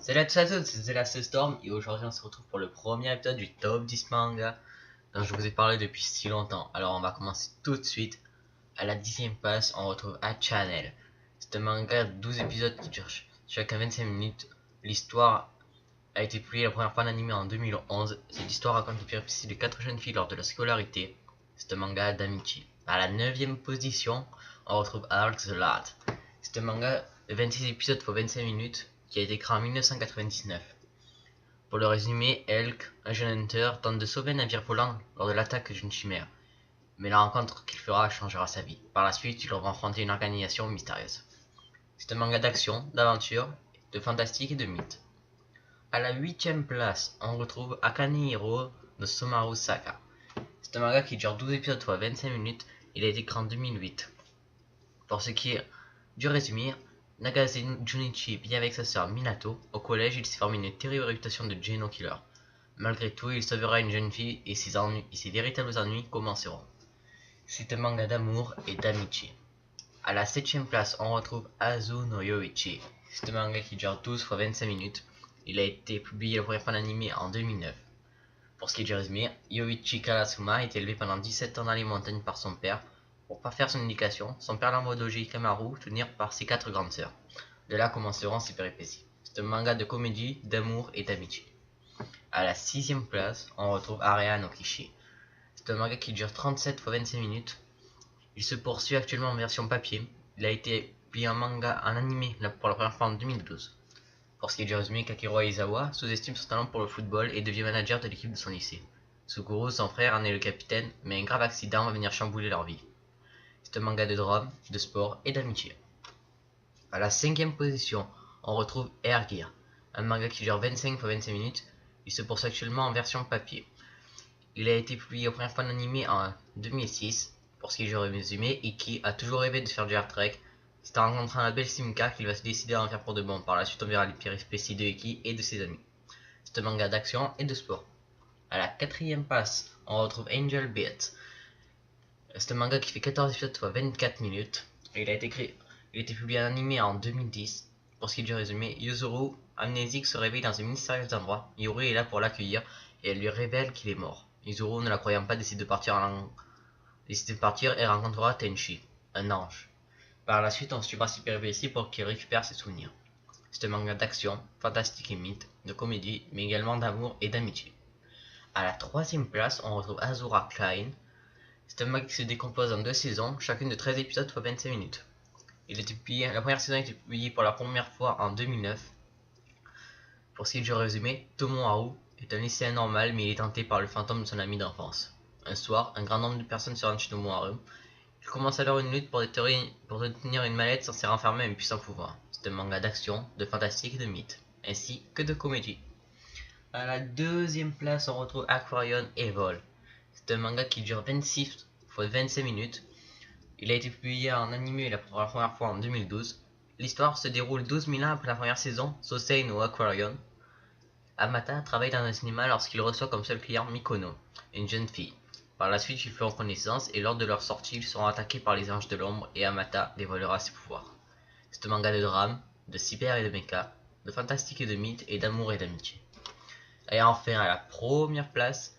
Salut à tous et à toutes, c'est The Storm et aujourd'hui on se retrouve pour le premier épisode du top 10 manga dont je vous ai parlé depuis si longtemps. Alors on va commencer tout de suite. À la 10ème place, on retrouve A Channel. C'est un manga de 12 épisodes qui dure chacun 25 minutes. L'histoire a été publiée la première fois en animé en 2011. Cette histoire raconte les péripéties de 4 jeunes filles lors de la scolarité. C'est un manga d'Amichi. À la 9ème position, on retrouve Arc the Lad. C'est un manga de 26 épisodes pour 25 minutes qui a été créé en 1999. Pour le résumer, Elk, un jeune hunter, tente de sauver un navire volant lors de l'attaque d'une chimère. Mais la rencontre qu'il fera changera sa vie. Par la suite, il va affronter une organisation mystérieuse. C'est un manga d'action, d'aventure, de fantastique et de mythe. À la 8ème place, on retrouve Akane Hiro de Somaru Saka. C'est un manga qui dure 12 épisodes fois 25 minutes. Il a été créé en 2008. Pour ce qui est du résumé, Nagase Junichi vit avec sa sœur Minato. Au collège, il s'est formé une terrible réputation de Geno Killer. Malgré tout, il sauvera une jeune fille et ses véritables ennuis commenceront. C'est un manga d'amour et d'amitié. À la 7ème place, on retrouve Azu no Yoichi. C'est un manga qui dure 12 fois 25 minutes. Il a été publié la première fois en animé en 2009. Pour ce qui est du résumé, Yoichi Karasuma est élevé pendant 17 ans dans les montagnes par son père. Pour parfaire son éducation, son père l'envoie doji Ikamaru tenir par ses 4 grandes sœurs. De là commenceront ses péripéties. C'est un manga de comédie, d'amour et d'amitié. À la 6ème place, on retrouve Area no Kishi. C'est un manga qui dure 37 fois 25 minutes. Il se poursuit actuellement en version papier. Il a été publié en manga en animé pour la première fois en 2012. Pour ce qui est du résumé, Kakiro Aizawa sous-estime son talent pour le football et devient manager de l'équipe de son lycée. Suguru, son frère, en est le capitaine, mais un grave accident va venir chambouler leur vie. C'est un manga de drame, de sport et d'amitié. À la 5ème position, on retrouve Air Gear, un manga qui dure 25 fois 25 minutes. Il se poursuit actuellement en version papier. Il a été publié la première fois en animé en 2006. Pour ce qui est du résumé, Iki a toujours rêvé de faire du hard trek. C'est en rencontrant la belle Simka qu'il va se décider à en faire pour de bon. Par la suite, on verra les péripéties de Iki et de ses amis. C'est un manga d'action et de sport. À la 4ème place, on retrouve Angel Beat. C'est un manga qui fait 14 épisodes soit 24 minutes. Il a été publié en animé en 2010. Pour ce qui est du résumé, Yuzuru, amnésique, se réveille dans un mystérieux endroit. Yuri est là pour l'accueillir et elle lui révèle qu'il est mort. Yuzuru, ne la croyant pas, décide de partir et rencontrera Tenchi, un ange. Par la suite, on suivra ses péripéties pour qu'il récupère ses souvenirs. C'est un manga d'action, fantastique et mythe, de comédie, mais également d'amour et d'amitié. À la 3ème place, on retrouve Azura Klein. C'est un manga qui se décompose en 2 saisons, chacune de 13 épisodes fois 25 minutes. La première saison a été publiée pour la première fois en 2009. Pour ce qui est du résumé, Tomoharu est un lycéen normal, mais il est tenté par le fantôme de son ami d'enfance. Un soir, un grand nombre de personnes se rendent chez Tomoharu. Il commence alors une lutte pour détenir une mallette censée renfermer un puissant pouvoir. C'est un manga d'action, de fantastique et de mythe, ainsi que de comédie. À la 2ème place, on retrouve Aquarion Evol. C'est un manga qui dure 26 fois 25 minutes. Il a été publié en animé pour la première fois en 2012. L'histoire se déroule 12 000 ans après la première saison, Sosei no Aquarion. Amata travaille dans un cinéma lorsqu'il reçoit comme seul client Mikono, une jeune fille. Par la suite, ils feront connaissance et lors de leur sortie, ils seront attaqués par les anges de l'ombre et Amata dévoilera ses pouvoirs. C'est un manga de drame, de cyber et de mecha, de fantastique et de mythe et d'amour et d'amitié. Et enfin, à la première place,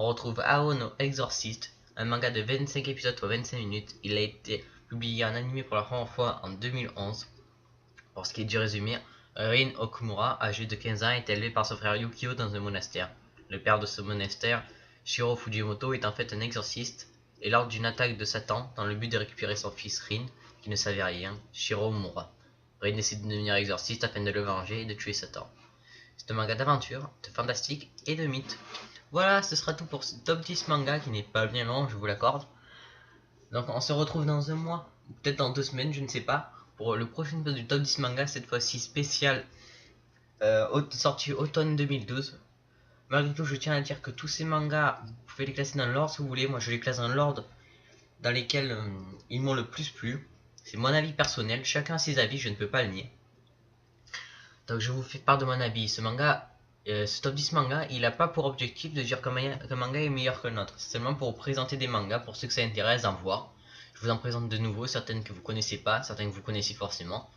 on retrouve Ao no Exorcist, un manga de 25 épisodes pour 25 minutes. Il a été publié en animé pour la première fois en 2011. Pour ce qui est du résumé, Rin Okumura, âgé de 15 ans, est élevé par son frère Yukio dans un monastère. Le père de ce monastère, Shiro Fujimoto, est en fait un exorciste, et lors d'une attaque de Satan, dans le but de récupérer son fils Rin, qui ne savait rien, Shiro mourra. Rin décide de devenir exorciste afin de le venger et de tuer Satan. C'est un manga d'aventure, de fantastique et de mythe. Voilà, ce sera tout pour ce top 10 manga qui n'est pas bien long, je vous l'accorde. Donc on se retrouve dans un mois, ou peut-être dans 2 semaines, je ne sais pas, pour le prochain épisode du top 10 manga, cette fois-ci spécial, sorti automne 2012. Malgré tout, je tiens à dire que tous ces mangas, vous pouvez les classer dans l'ordre si vous voulez. Moi, je les classe dans l'ordre dans lesquels ils m'ont le plus plu. C'est mon avis personnel, chacun a ses avis, je ne peux pas le nier. Donc je vous fais part de mon avis. Ce top 10 manga, il n'a pas pour objectif de dire qu'un manga est meilleur que le nôtre. C'est seulement pour vous présenter des mangas, pour ceux que ça intéresse d'en voir. Je vous en présente de nouveaux, certaines que vous connaissez pas, certaines que vous connaissez forcément.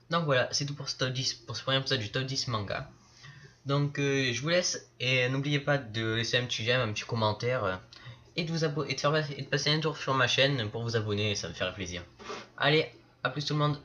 Donc voilà, c'est tout pour ce top 10, pour ce premier épisode du top 10 manga. Donc je vous laisse et n'oubliez pas de laisser un petit j'aime, un petit commentaire et de vous abonner et de passer un tour sur ma chaîne pour vous abonner, ça me ferait plaisir. Allez, à plus tout le monde.